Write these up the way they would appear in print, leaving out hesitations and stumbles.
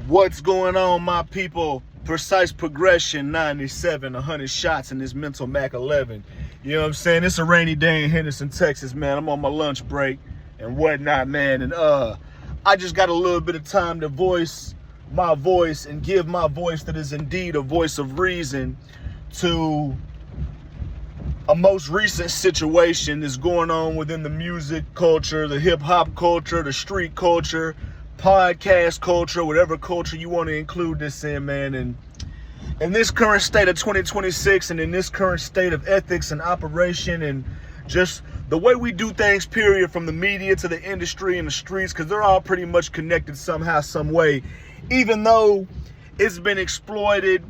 What's going on, my people? Precise progression, 97, 100 shots in this mental Mac 11. You know what I'm saying? It's a rainy day in Henderson, Texas, man. I'm on my lunch break and whatnot, man. And I just got a little bit of time to voice my voice and give my voice that is indeed a voice of reason to a most recent situation that's going on within the music culture, the hip hop culture, the street culture, podcast culture, whatever culture you want to include this in, man. And in this current state of 2026 and in this current state of ethics and operation and just the way we do things, period, from the media to the industry and the streets, because they're all pretty much connected somehow, some way, even though it's been exploited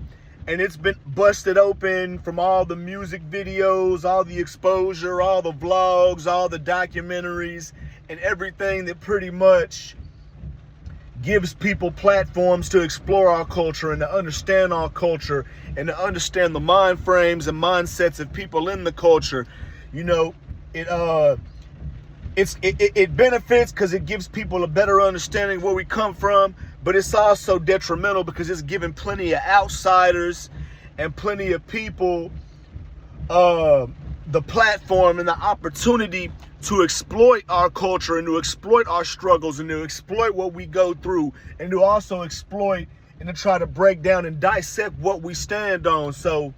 and it's been busted open from all the music videos, all the exposure, all the vlogs, all the documentaries, and everything that pretty much gives people platforms to explore our culture and to understand our culture and to understand the mind frames and mindsets of people in the culture. You know, it benefits because it gives people a better understanding of where we come from, but it's also detrimental because it's giving plenty of outsiders and plenty of people the platform and the opportunity to exploit our culture and to exploit our struggles and to exploit what we go through and to also exploit and to try to break down and dissect what we stand on. So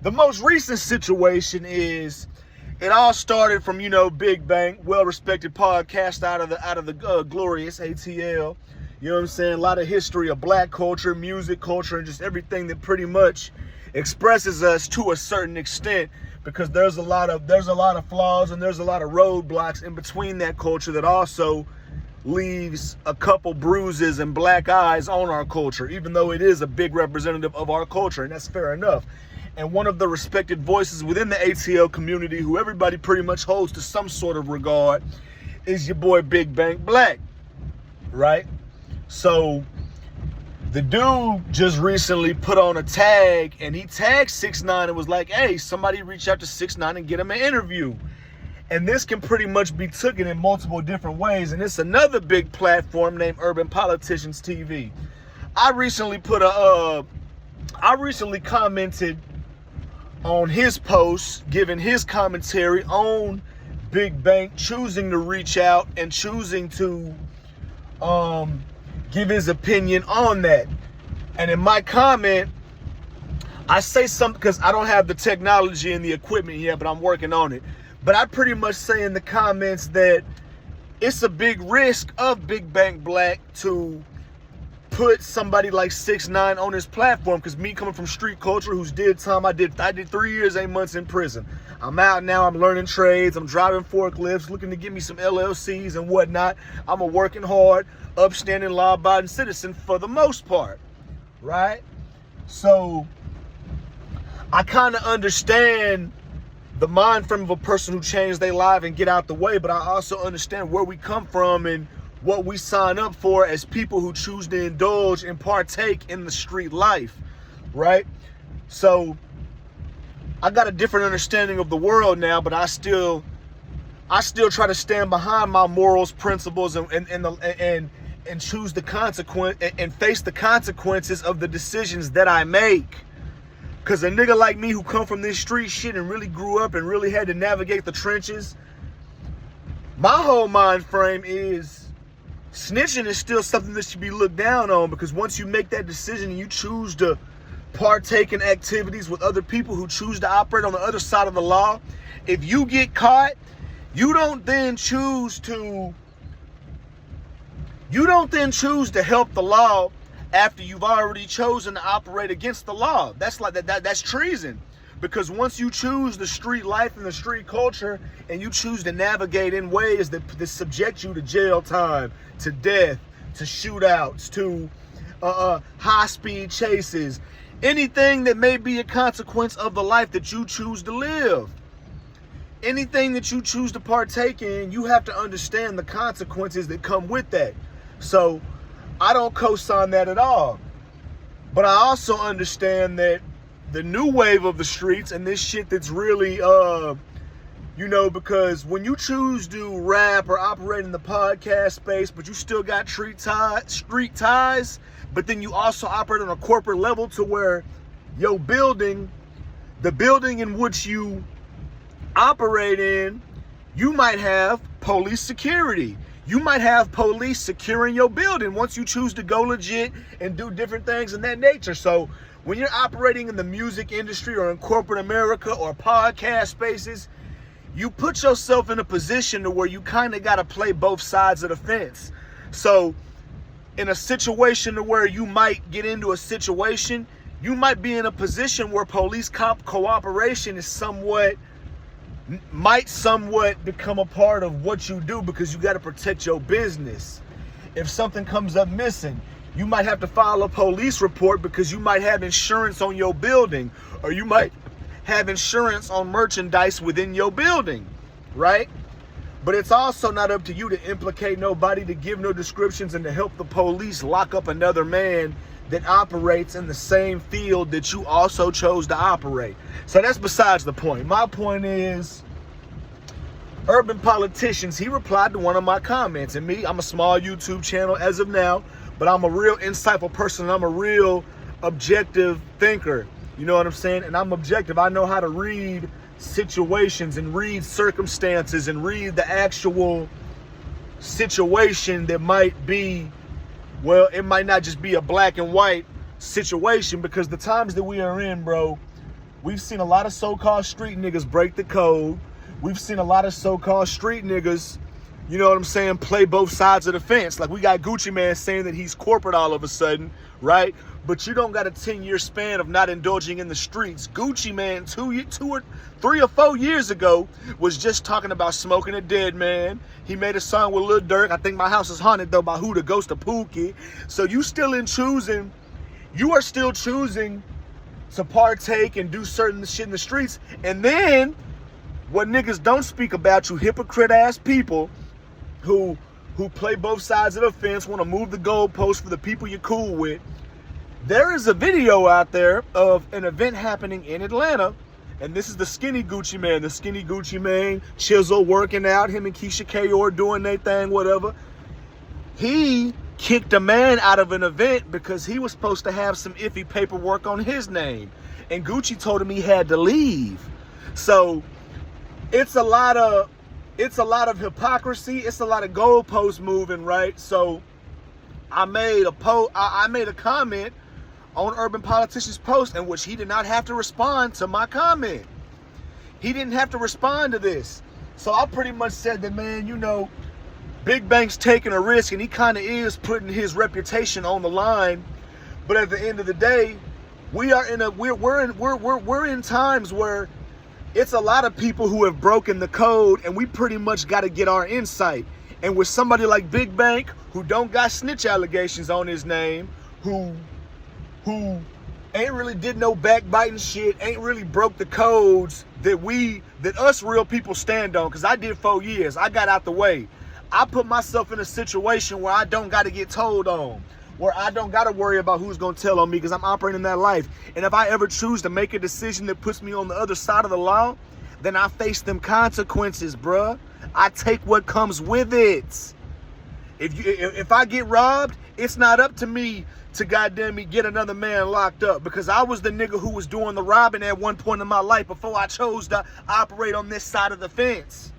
the most recent situation is, it all started from, you know, Big Bang, well-respected podcast out of the glorious ATL. You know what I'm saying? A lot of history of black culture, music culture, and just everything that pretty much expresses us to a certain extent, because there's a lot of flaws and there's a lot of roadblocks in between that culture that also leaves a couple bruises and black eyes on our culture, even though it is a big representative of our culture, and that's fair enough. And one of the respected voices within the ATL community, who everybody pretty much holds to some sort of regard, is your boy Big Bang Black, right? So the dude just recently put on a tag, and he tagged 6ix9ine and was like, hey, somebody reach out to 6ix9ine and get him an interview. And this can pretty much be taken in multiple different ways. And it's another big platform named Urban Politicians TV. I recently commented on his post, giving his commentary on Big Bang choosing to reach out and choosing to give his opinion on that. And in my comment, I say something because I don't have the technology and the equipment yet, but I'm working on it. But I pretty much say in the comments that it's a big risk of Big Bang Black to put somebody like 6ix9ine on his platform, because me coming from street culture, who's did time, I did 3 years, 8 months in prison. I'm out now, I'm learning trades, I'm driving forklifts, looking to get me some LLCs and whatnot. I'm a working hard, upstanding, law-abiding citizen for the most part, right? So I kind of understand the mind frame of a person who changed their life and get out the way, but I also understand where we come from and what we sign up for as people who choose to indulge and partake in the street life, right? So I got a different understanding of the world now, but I still try to stand behind my morals, principles, and choose the consequence and face the consequences of the decisions that I make. Cause a nigga like me who come from this street shit and really grew up and really had to navigate the trenches, my whole mind frame is snitching is still something that should be looked down on, because once you make that decision and you choose to partake in activities with other people who choose to operate on the other side of the law, if you get caught, you don't then choose to help the law after you've already chosen to operate against the law. That's like that's treason. Because once you choose the street life and the street culture and you choose to navigate in ways that subject you to jail time, to death, to shootouts, to high-speed chases, anything that may be a consequence of the life that you choose to live, anything that you choose to partake in, you have to understand the consequences that come with that. So I don't co-sign that at all. But I also understand that the new wave of the streets and this shit that's really You know, because when you choose to rap or operate in the podcast space, but you still got street ties, but then you also operate on a corporate level to where your building, the building in which you operate in, you might have police security. You might have police securing your building once you choose to go legit and do different things in that nature. So when you're operating in the music industry or in corporate America or podcast spaces, you put yourself in a position to where you kind of got to play both sides of the fence. So in a situation to where you might get into a situation, you might be in a position where police cooperation is somewhat become a part of what you do, because you got to protect your business. If something comes up missing, you might have to file a police report because you might have insurance on your building, or you might have insurance on merchandise within your building, right? But it's also not up to you to implicate nobody, to give no descriptions, and to help the police lock up another man that operates in the same field that you also chose to operate. So that's besides the point. My point is, Urban Politicians, he replied to one of my comments. And me, I'm a small YouTube channel as of now, but I'm a real insightful person. I'm a real objective thinker. You know what I'm saying? And I'm objective. I know how to read situations and read circumstances and read the actual situation that might be, well, it might not just be a black and white situation, because the times that we are in, bro, we've seen a lot of so-called street niggas break the code. We've seen a lot of so-called street niggas, you know what I'm saying, play both sides of the fence. Like we got Gucci Mane saying that he's corporate all of a sudden, right? But you don't got a 10-year span of not indulging in the streets. Gucci Mane 3 or 4 years ago was just talking about smoking a dead man. He made a song with Lil Durk. I think My House Is Haunted, though, by who? The Ghost of Pookie. So you are still choosing to partake and do certain shit in the streets. And then what niggas don't speak about, you hypocrite ass people who play both sides of the fence, want to move the goalposts for the people you're cool with. There is a video out there of an event happening in Atlanta, and this is the skinny Gucci Mane, Chisel working out, him and Keisha Kayor doing their thing, whatever. He kicked a man out of an event because he was supposed to have some iffy paperwork on his name, and Gucci told him he had to leave. So it's a lot of hypocrisy. It's a lot of goalpost moving, right? So I made a comment on Urban Politician's post in which he did not have to respond to my comment. He didn't have to respond to this. So I pretty much said that, man, you know, Big Bank's taking a risk, and he kind of is putting his reputation on the line. But at the end of the day, we're in times where it's a lot of people who have broken the code, and we pretty much got to get our insight. And with somebody like Big Bank, who don't got snitch allegations on his name, who ain't really did no backbiting shit, ain't really broke the codes that us real people stand on. Because I did 4 years. I got out the way. I put myself in a situation where I don't got to get told on, where I don't got to worry about who's going to tell on me, because I'm operating that life. And if I ever choose to make a decision that puts me on the other side of the law, then I face them consequences, bruh. I take what comes with it. If I get robbed, it's not up to me to goddamn me get another man locked up, because I was the nigga who was doing the robbing at one point in my life before I chose to operate on this side of the fence.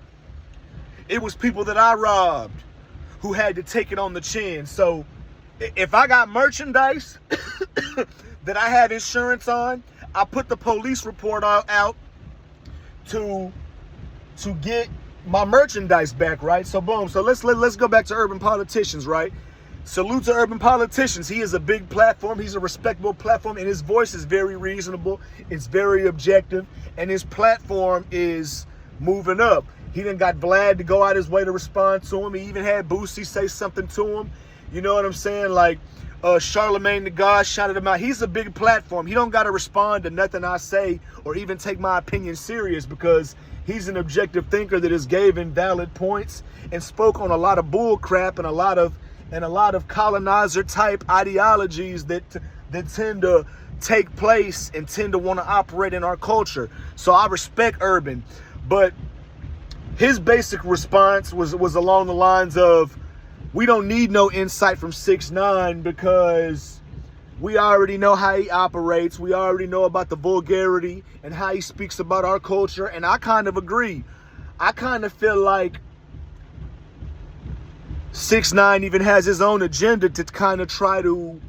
It was people that I robbed who had to take it on the chin. So if I got merchandise that I have insurance on, I put the police report out to get my merchandise back, right? So boom. So let's go back to Urban Politicians, right? Salute to Urban Politicians. He is a big platform. He's a respectable platform, and his voice is very reasonable. It's very objective, and his platform is moving up. He done got Vlad to go out his way to respond to him. He even had Boosie say something to him. You know what I'm saying? Like Charlemagne the God shouted him out. He's a big platform. He don't got to respond to nothing I say or even take my opinion serious, because he's an objective thinker that has given valid points and spoke on a lot of bull crap and a lot of colonizer type ideologies that tend to take place and tend to want to operate in our culture. So I respect Urban, but his basic response was along the lines of, we don't need no insight from 6ix9ine because we already know how he operates. We already know about the vulgarity and how he speaks about our culture. And I kind of agree. I kind of feel like 6ix9ine even has his own agenda to kind of try to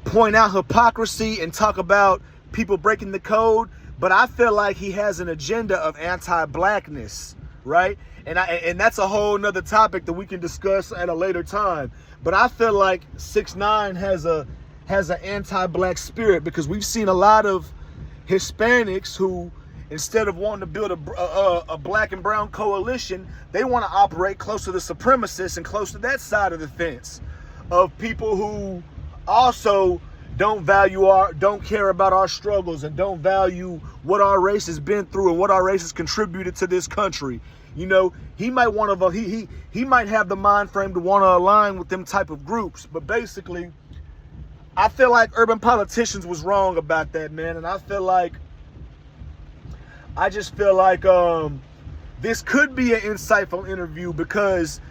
point out hypocrisy and talk about people breaking the code. But I feel like he has an agenda of anti-blackness, right? And that's a whole nother topic that we can discuss at a later time. But I feel like 6ix9ine has an anti-black spirit, because we've seen a lot of Hispanics who, instead of wanting to build a black and brown coalition, they want to operate close to the supremacists and close to that side of the fence of people who also don't care about our struggles and don't value what our race has been through and what our race has contributed to this country. You know, he might want to, he might have the mind frame to want to align with them type of groups. But basically, I feel like Urban Politicians was wrong about that, man. And I just feel like this could be an insightful interview, because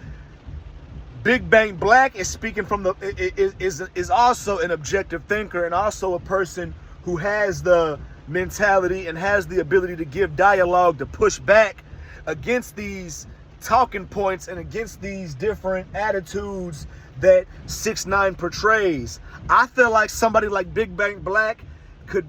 Big Bang Black is speaking from is also an objective thinker and also a person who has the mentality and has the ability to give dialogue to push back against these talking points and against these different attitudes that 6ix9ine portrays. I feel like somebody like Big Bang Black could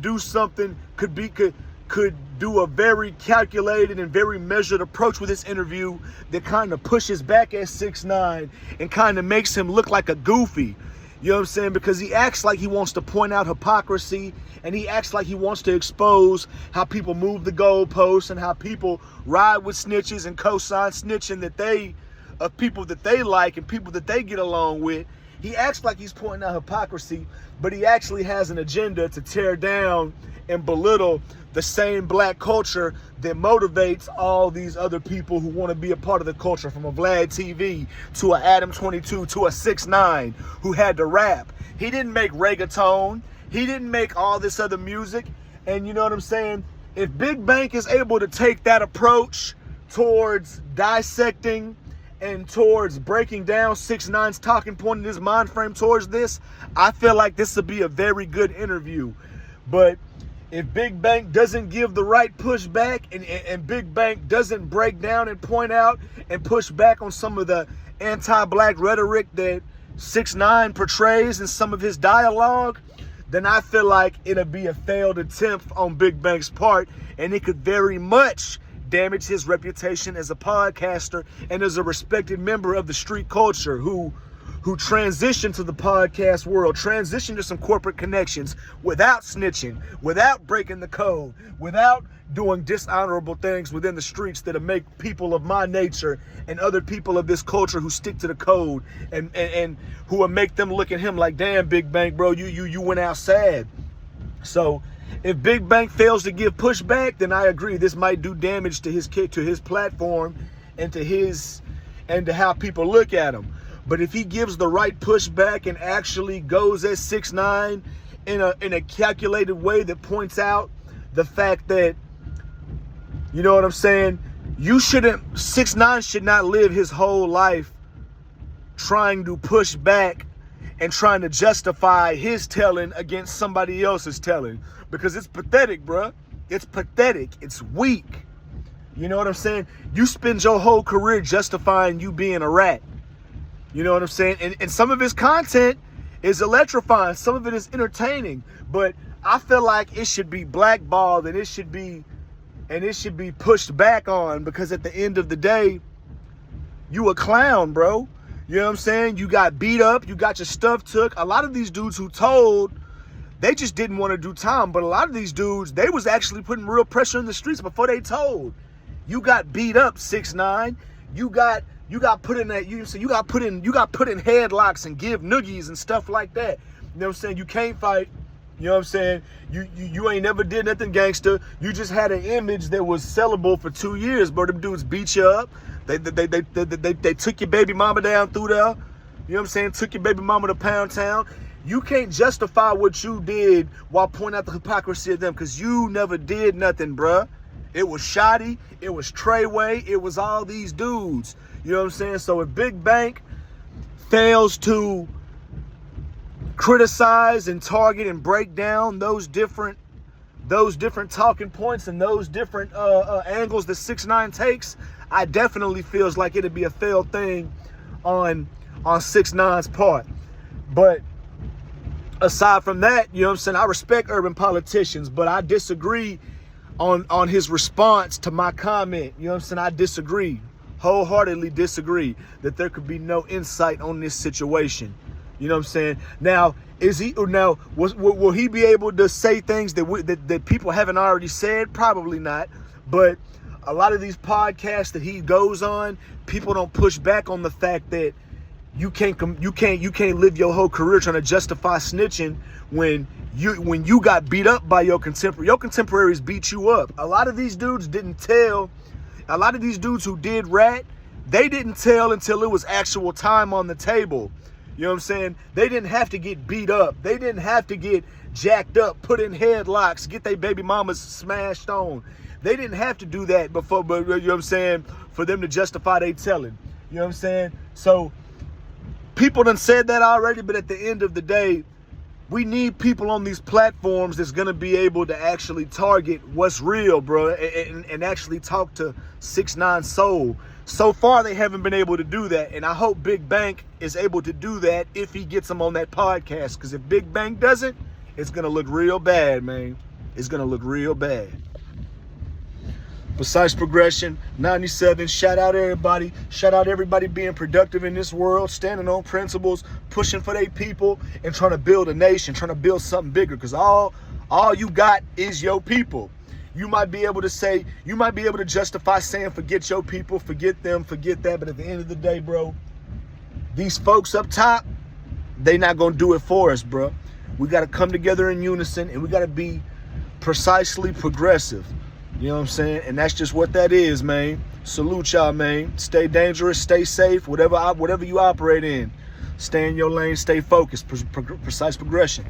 do something, could do a very calculated and very measured approach with this interview that kind of pushes back at 6ix9ine and kind of makes him look like a goofy. You know what I'm saying? Because he acts like he wants to point out hypocrisy, and he acts like he wants to expose how people move the goalposts and how people ride with snitches and co-sign snitching of people that they like and people that they get along with. He acts like he's pointing out hypocrisy, but he actually has an agenda to tear down and belittle the same black culture that motivates all these other people who want to be a part of the culture, from a Vlad TV to a Adam 22 to a 6ix9ine who had to rap. He didn't make reggaeton. He didn't make all this other music. And you know what I'm saying? If Big Bang is able to take that approach towards dissecting and towards breaking down 6ix9ine's talking point and his mind frame towards this, I feel like this would be a very good interview. But if Big Bang doesn't give the right pushback and Big Bang doesn't break down and point out and push back on some of the anti-black rhetoric that 6ix9ine portrays in some of his dialogue, then I feel like it'll be a failed attempt on Big Bang's part, and it could very much damage his reputation as a podcaster and as a respected member of the street culture who transitioned to the podcast world, transitioned to some corporate connections without snitching, without breaking the code, without doing dishonorable things within the streets that'll make people of my nature and other people of this culture who stick to the code and who will make them look at him like, damn, Big Bang, bro, you went out sad. So if Big Bang fails to give pushback, then I agree this might do damage to his platform and to how people look at him. But if he gives the right pushback and actually goes at 6ix9ine in a calculated way that points out the fact that, you know what I'm saying, 6ix9ine should not live his whole life trying to push back and trying to justify his telling against somebody else's telling, because it's pathetic, bruh. It's pathetic. It's weak. You know what I'm saying? You spend your whole career justifying you being a rat. You know what I'm saying? And some of his content is electrifying. Some of it is entertaining. But I feel like it should be blackballed and it should be pushed back on, because at the end of the day, you a clown, bro. You know what I'm saying? You got beat up. You got your stuff took. A lot of these dudes who told, they just didn't want to do time. But a lot of these dudes, they was actually putting real pressure in the streets before they told. You got beat up, 6ix9ine. You got put in that, you got put in headlocks and give noogies and stuff like that. You know what I'm saying? You can't fight. You know what I'm saying? You ain't never did nothing gangster. You just had an image that was sellable for 2 years, bro. Them dudes beat you up. They took your baby mama down through there. You know what I'm saying? Took your baby mama to Pound Town. You can't justify what you did while pointing out the hypocrisy of them, because you never did nothing, bruh. It was Shotty, it was Treyway, it was all these dudes. You know what I'm saying? So if Big Bank fails to criticize and target and break down those different talking points and those different angles that 6ix9ine takes, I definitely feels like it'd be a failed thing on 6ix9ine's part. But aside from that, you know what I'm saying, I respect urban politicians, but I disagree on his response to my comment. You know what I'm saying? I disagree, wholeheartedly disagree that there could be no insight on this situation. You know what I'm saying? Now, will he be able to say things that people haven't already said? Probably not. But a lot of these podcasts that he goes on, people don't push back on the fact that you can't live your whole career trying to justify snitching when you got beat up by your contemporaries. Your contemporaries beat you up. A lot of these dudes didn't tell. A lot of these dudes who did rat, they didn't tell until it was actual time on the table. You know what I'm saying? They didn't have to get beat up. They didn't have to get jacked up, put in headlocks, get their baby mamas smashed on. They didn't have to do that before, but you know what I'm saying, for them to justify they telling. You know what I'm saying? So people done said that already, but at the end of the day, we need people on these platforms that's going to be able to actually target what's real, bro, and actually talk to 6ix9ine's soul. So far, they haven't been able to do that, and I hope Big Bank is able to do that if he gets them on that podcast, because if Big Bank doesn't, it's going to look real bad, man. It's going to look real bad. Precise Progression, 97, shout out everybody. Shout out everybody being productive in this world, standing on principles, pushing for their people, and trying to build a nation, trying to build something bigger, because all you got is your people. You might be able to justify saying forget your people, forget them, forget that, but at the end of the day, bro, these folks up top, they not gonna do it for us, bro. We gotta come together in unison, and we gotta be precisely progressive. You know what I'm saying? And that's just what that is, man. Salute y'all, man. Stay dangerous, stay safe, whatever you operate in. Stay in your lane, stay focused. Precise Progression.